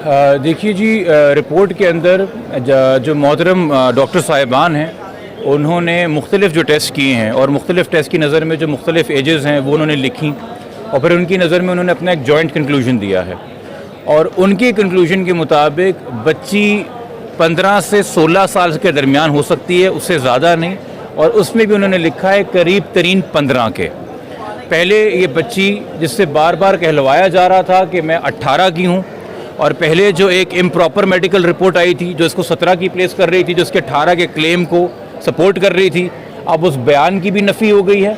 देखिए जी, रिपोर्ट के अंदर जो मोहतरम डॉक्टर साहिबान हैं उन्होंने मुख्तलिफ़ जो टेस्ट किए हैं और मुख्तलिफ़ टेस्ट की नज़र में जो मुख्तलिफ़ एजेस हैं वो उन्होंने लिखी और फिर उनकी नज़र में उन्होंने अपना एक जॉइंट कंक्लूजन दिया है। और उनके कंक्लूजन के मुताबिक बच्ची 15 से 16 साल के दरमियान हो सकती है, उससे ज़्यादा नहीं। और उसमें भी उन्होंने लिखा है करीब तरीन 15 के। पहले ये बच्ची जिससे बार बार कहलवाया जा रहा था कि मैं 18 की हूँ, और पहले जो एक इम्प्रॉपर मेडिकल रिपोर्ट आई थी जो इसको 17 की प्लेस कर रही थी, जो इसके 18 के क्लेम को सपोर्ट कर रही थी, अब उस बयान की भी नफ़ी हो गई है,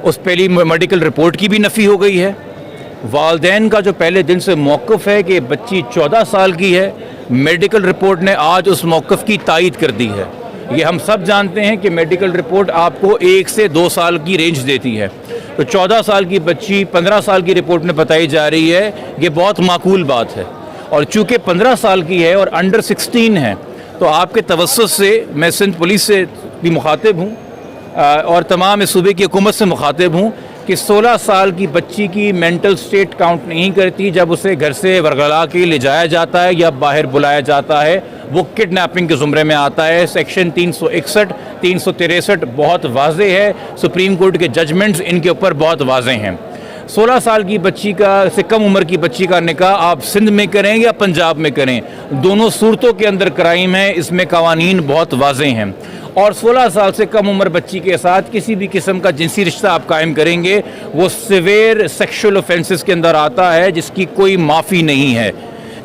उस पहली मेडिकल रिपोर्ट की भी नफ़ी हो गई है। वालदैन का जो पहले दिन से मौक़िफ़ है कि बच्ची 14 साल की है, मेडिकल रिपोर्ट ने आज उस मौक़िफ़ की तायद कर दी है। ये हम सब जानते हैं कि मेडिकल रिपोर्ट आपको 1 से 2 साल की रेंज देती है, तो 14 साल की बच्ची 15 साल की रिपोर्ट में बताई जा रही है, ये बहुत माकूल बात है। और चूँकि 15 साल की है और अंडर 16 है, तो आपके तवस्सुत से मैं सिंध पुलिस से भी मुखातिब हूँ और तमाम इस सूबे की हुकूमत से मुखातिब हूँ कि 16 साल की बच्ची की मेंटल स्टेट काउंट नहीं करती जब उसे घर से वरगला के ले जाया जाता है या बाहर बुलाया जाता है, वो किडनैपिंग के ज़ुमरे में आता है। सेक्शन 361, 363 बहुत वाज़े है, सुप्रीम कोर्ट के जजमेंट्स इनके ऊपर बहुत वाज़े हैं। 16 साल की बच्ची का से कम उम्र की बच्ची का निकाह आप सिंध में करें या पंजाब में करें, दोनों सूरतों के अंदर क्राइम है, इसमें कवानीन बहुत वाज़े हैं। और 16 साल से कम उम्र बच्ची के साथ किसी भी किस्म का जिनसी रिश्ता आप कायम करेंगे, वो सिवियर सेक्शुअल ऑफेंसेस के अंदर आता है, जिसकी कोई माफ़ी नहीं है।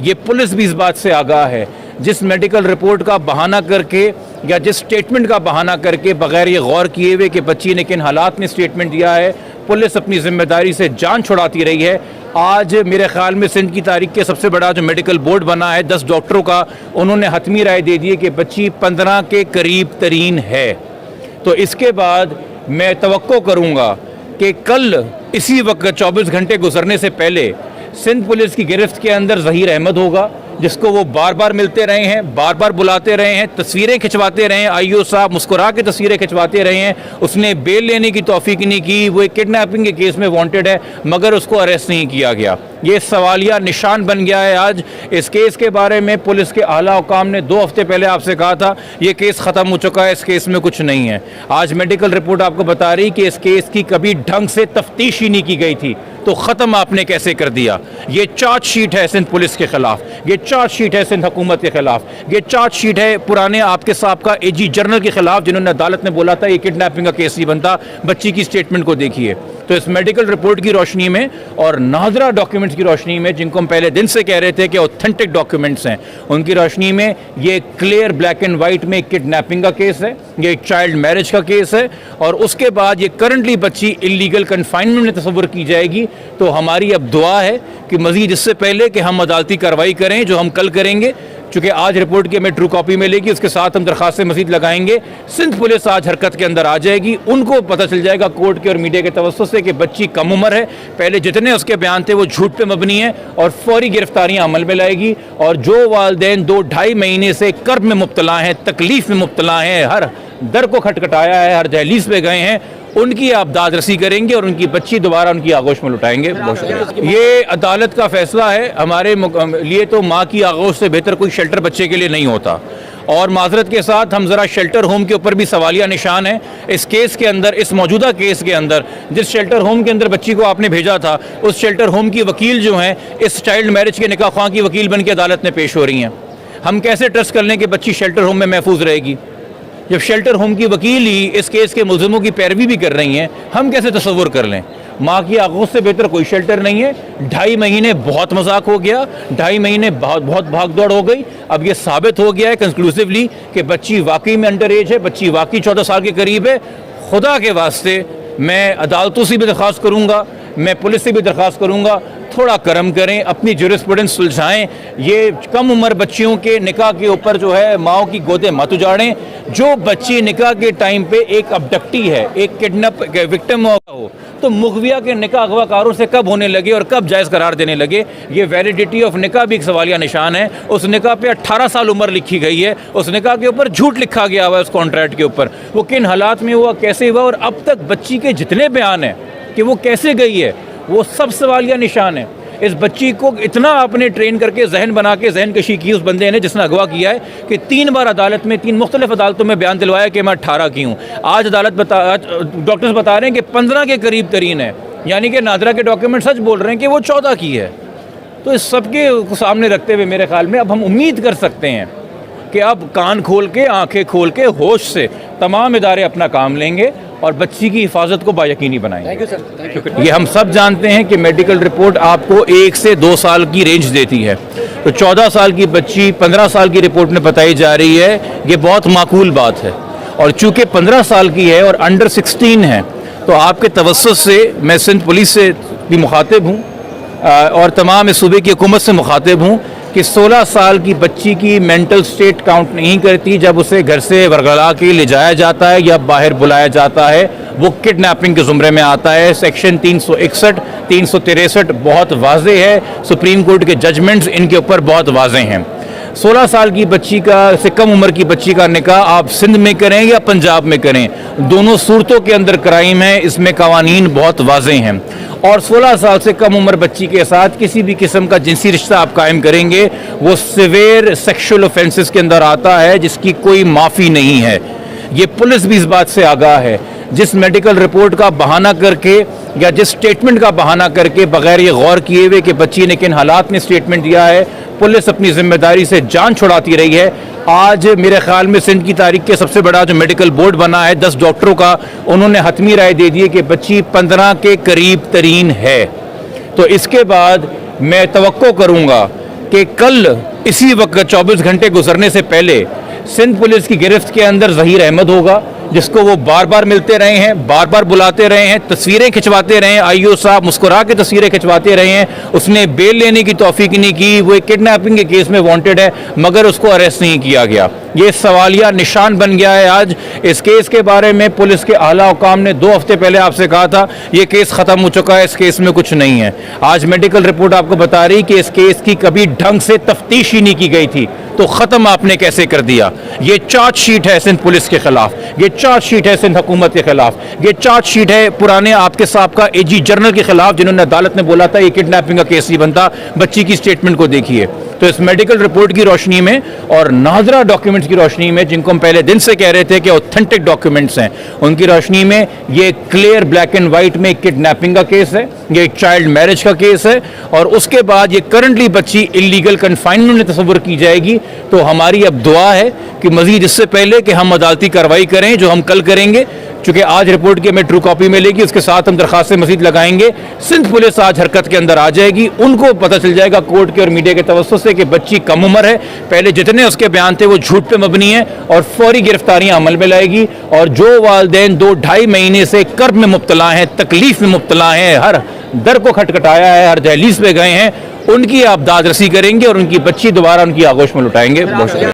ये पुलिस भी इस बात से आगाह है। जिस मेडिकल रिपोर्ट का बहाना करके या जिस स्टेटमेंट का बहाना करके बग़ैर ये गौर किए हुए कि बच्ची ने किन हालात में स्टेटमेंट दिया है, पुलिस अपनी ज़िम्मेदारी से जान छुड़ाती रही है। आज मेरे ख़्याल में सिंध की तारीख के सबसे बड़ा जो मेडिकल बोर्ड बना है 10 डॉक्टरों का, उन्होंने हतमी राय दे दी है कि बच्ची 15 के करीब तरीन है। तो इसके बाद मैं तवक्को करूँगा कि कल इसी वक्त 24 घंटे गुजरने से पहले सिंध पुलिस की गिरफ्त के अंदर ज़हीर अहमद होगा, जिसको वो बार बार मिलते रहे हैं, बार बार बुलाते रहे हैं, तस्वीरें खिंचवाते रहे हैं, आईओ साहब मुस्कुरा के तस्वीरें खिंचवाते रहे हैं। उसने बेल लेने की तौफीक नहीं की, वो एक किडनैपिंग के केस में वांटेड है मगर उसको अरेस्ट नहीं किया गया। ये सवालिया निशान बन गया है। आज इस केस के बारे में पुलिस के आला हुकाम ने 2 हफ्ते पहले आपसे कहा था ये केस ख़त्म हो चुका है, इस केस में कुछ नहीं है। आज मेडिकल रिपोर्ट आपको बता रही कि इस केस की कभी ढंग से तफ्तीश ही नहीं की गई थी, तो ख़त्म आपने कैसे कर दिया। ये चार्जशीट है सिंध पुलिस के ख़िलाफ़, ये चार्जशीट है सिंध हुकूमत के ख़िलाफ़, ये चार्जशीट है पुराने आपके साहब एजी जनरल के ख़िलाफ़, जिन्होंने अदालत में बोला था ये किडनैपिंग का केस नहीं बनता। बच्ची की स्टेटमेंट को देखिए। तो इस मेडिकल रिपोर्ट की रोशनी में और नादरा डॉक्यूमेंट्स की रोशनी में, जिनको हम पहले दिन से कह रहे थे कि ऑथेंटिक डॉक्यूमेंट्स हैं, उनकी रोशनी में ये क्लियर ब्लैक एंड वाइट में किडनैपिंग का केस है, ये एक चाइल्ड मैरिज का केस है। और उसके बाद ये करंटली बच्ची इलीगल कन्फाइनमेंट में तस्वुर की जाएगी। तो हमारी अब दुआ है कि मज़ीद इससे पहले कि हम अदालती कार्रवाई करें, जो हम कल करेंगे, चूँकि आज रिपोर्ट की हमें ट्रू कॉपी मिलेगी, उसके साथ हम दरख्वास्तें मज़ीद लगाएंगे। सिंध पुलिस आज हरकत के अंदर आ जाएगी, उनको पता चल जाएगा कोर्ट के और मीडिया के तवज्जुह से कि बच्ची कम उम्र है, पहले जितने उसके बयान थे वो झूठ पे मबनी है, और फौरी गिरफ्तारियां अमल में लाएगी। और जो वालदैन 2-2.5 महीने से कर्ब में मुब्तला हैं, तकलीफ़ में मुब्तला हैं, हर दर को खटखटाया है, हर दहलीज पे गए हैं, उनकी आप दाद रसी करेंगे और उनकी बच्ची दोबारा उनकी आगोश में लुटाएंगे। बहुत शुक्रिया। ये अदालत का फैसला है। हमारे लिए तो माँ की आगोश से बेहतर कोई शेल्टर बच्चे के लिए नहीं होता। और माजरत के साथ हम ज़रा शेल्टर होम के ऊपर भी सवालिया निशान है। इस केस के अंदर, इस मौजूदा केस के अंदर, जिस शेल्टर होम के अंदर बच्ची को आपने भेजा था, उस शेल्टर होम की वकील जो हैं इस चाइल्ड मैरिज के निकाह ख्वाह की वकील बन के अदालत में पेश हो रही हैं। हम कैसे ट्रस्ट कर लें कि बच्ची शेल्टर होम में महफूज रहेगी जब शेल्टर होम की वकील ही इस केस के मुलज़िमों की पैरवी भी कर रही हैं? हम कैसे तसव्वुर कर लें? माँ की आगोश से बेहतर कोई शेल्टर नहीं है। 2.5 महीने बहुत मजाक हो गया, 2.5 महीने बहुत भाग दौड़ हो गई। अब ये साबित हो गया है कंक्लूसिवली कि बच्ची वाकई में अंडर एज है, बच्ची वाकई 14 साल के करीब है। खुदा के वास्ते मैं अदालतों से भी दरख्वास्त करूँगा, मैं पुलिस से भी दरख्वास्त करूँगा, थोड़ा करम करें, अपनी जुरिस्प्रूडेंस सुलझाएं। ये कम उम्र बच्चियों के निकाह के ऊपर जो है माओ की गोदे मत उजाड़ें। जो बच्ची निकाह के टाइम पे एक अबडक्टी है, एक किडनैप विक्टिम हो, तो मुगविया के निकाह अगवाकारों से कब होने लगे और कब जायज़ करार देने लगे? ये वैलिडिटी ऑफ निकाह भी एक सवालिया निशान है। उस निकाह पे 18 साल उम्र लिखी गई है, उस निकाह के ऊपर झूठ लिखा गया हुआ है, उस कॉन्ट्रैक्ट के ऊपर। वो किन हालात में हुआ, कैसे हुआ, और अब तक बच्ची के जितने बयान हैं कि वो कैसे गई है, वो सब सवालिया निशान है। इस बच्ची को इतना आपने ट्रेन करके जहन बना के जहन कशी की उस बंदे ने जिसने अगवा किया है कि 3 बार अदालत में 3 मुख्तलिफ अदालतों में बयान दिलवाया कि मैं 18 की हूँ। आज डॉक्टर्स बता रहे हैं कि 15 के करीब तरीन है, यानी कि नादरा के डॉक्यूमेंट सच बोल रहे हैं कि वो 14 की है। तो इस सब के सामने रखते हुए मेरे ख्याल में अब हम उम्मीद कर सकते हैं कि अब कान खोल के, आंखें खोल के, होश से तमाम इदारे अपना काम लेंगे और बच्ची की हिफाजत को बायकीनी बनाएंगे। Thank you sir, thank you. ये हम सब जानते हैं कि मेडिकल रिपोर्ट आपको 1 से 2 साल की रेंज देती है, तो 14 साल की बच्ची 15 साल की रिपोर्ट में बताई जा रही है, ये बहुत माकूल बात है। और चूँकि 15 साल की है और अंडर 16 है, तो आपके तवस्सुत से मैं सिंध पुलिस से भी मुखातिब हूँ और तमाम इस सूबे की हुकूमत से मुखातिब हूँ कि 16 साल की बच्ची की मेंटल स्टेट काउंट नहीं करती जब उसे घर से वरगला के ले जाया जाता है या बाहर बुलाया जाता है, वो किडनैपिंग के ज़ुमरे में आता है। सेक्शन 361, 363 बहुत वाज़े है, सुप्रीम कोर्ट के जजमेंट्स इनके ऊपर बहुत वाज़े हैं। 16 साल की बच्ची का से कम उम्र की बच्ची का निकाह आप सिंध में करें या पंजाब में करें, दोनों सूरतों के अंदर क्राइम है, इसमें कवानीन बहुत वाज़े हैं। और 16 साल से कम उम्र बच्ची के साथ किसी भी किस्म का जिनसी रिश्ता आप कायम करेंगे, वो सिवियर सेक्सुअल ऑफेंसेस के अंदर आता है, जिसकी कोई माफ़ी नहीं है। ये पुलिस भी इस बात से आगाह है। जिस मेडिकल रिपोर्ट का बहाना करके या जिस स्टेटमेंट का बहाना करके बगैर ये गौर किए हुए कि बच्ची ने किन हालात में स्टेटमेंट दिया है, पुलिस अपनी जिम्मेदारी से जान छुड़ाती रही है। आज मेरे ख्याल में सिंध की तारीख के सबसे बड़ा जो मेडिकल बोर्ड बना है 10 डॉक्टरों का, उन्होंने हतमी राय दे दी है कि बच्ची 15 के करीब तरीन है। तो इसके बाद मैं तवक्को करूँगा कि कल इसी वक्त 24 घंटे गुजरने से पहले सिंध पुलिस की गिरफ्त के अंदर ज़हीर अहमद होगा, जिसको वो बार बार मिलते रहे हैं, बार बार बुलाते रहे हैं, तस्वीरें खिंचवाते रहे हैं, आईओ साहब मुस्कुरा के तस्वीरें खिंचवाते रहे हैं। उसने बेल लेने की तौफीक नहीं की, वो एक किडनैपिंग के केस में वांटेड है मगर उसको अरेस्ट नहीं किया गया। ये सवालिया निशान बन गया है। आज इस केस के बारे में पुलिस के आला हुकाम ने 2 हफ्ते पहले आपसे कहा था ये केस ख़त्म हो चुका है, इस केस में कुछ नहीं है। आज मेडिकल रिपोर्ट आपको बता रही कि इस केस की कभी ढंग से तफ्तीश ही नहीं की गई थी, तो ख़त्म आपने कैसे कर दिया। ये चार्जशीट है सिंध पुलिस के खिलाफ, ये चार्जशीट है सिंध हुकूमत के खिलाफ, ये चार्जशीट है पुराने आपके साहब एजी जनरल के खिलाफ, जिन्होंने अदालत में बोला था ये किडनैपिंग का केस ही बनता। बच्ची की स्टेटमेंट को देखिए। तो इस मेडिकल रिपोर्ट की रोशनी में और नादरा डॉक्यूमेंट्स की रोशनी में, जिनको हम पहले दिन से कह रहे थे कि ऑथेंटिक डॉक्यूमेंट्स हैं, उनकी रोशनी में ये क्लियर ब्लैक एंड वाइट में किडनैपिंग का केस है, ये एक चाइल्ड मैरिज का केस है। और उसके बाद ये करंटली बच्ची इलीगल कन्फाइनमेंट में तस्वुर की जाएगी। तो हमारी अब दुआ है कि मजीद इससे पहले कि हम अदालती कार्रवाई करें, जो हम कल करेंगे, चूँकि आज रिपोर्ट की हमें ट्रू कॉपी मिलेगी, उसके साथ हम दरखास्त मजीद लगाएंगे। सिंध पुलिस आज हरकत के अंदर आ जाएगी, उनको पता चल जाएगा कोर्ट के और मीडिया के तवज्जुह से कि बच्ची कम उम्र है, पहले जितने उसके बयान थे वो झूठ पे मबनी है, और फौरी गिरफ्तारियां अमल में लाएगी। और जो वालिदैन 2-2.5 महीने से कर्ब में मुब्तला हैं, तकलीफ में मुब्तला हैं, हर दर को खटखटाया है, हर दहलीज पे गए हैं, उनकी आप दाद रसी करेंगे और उनकी बच्ची दोबारा उनकी आगोश में लुटाएंगे। बहुत शुक्रिया।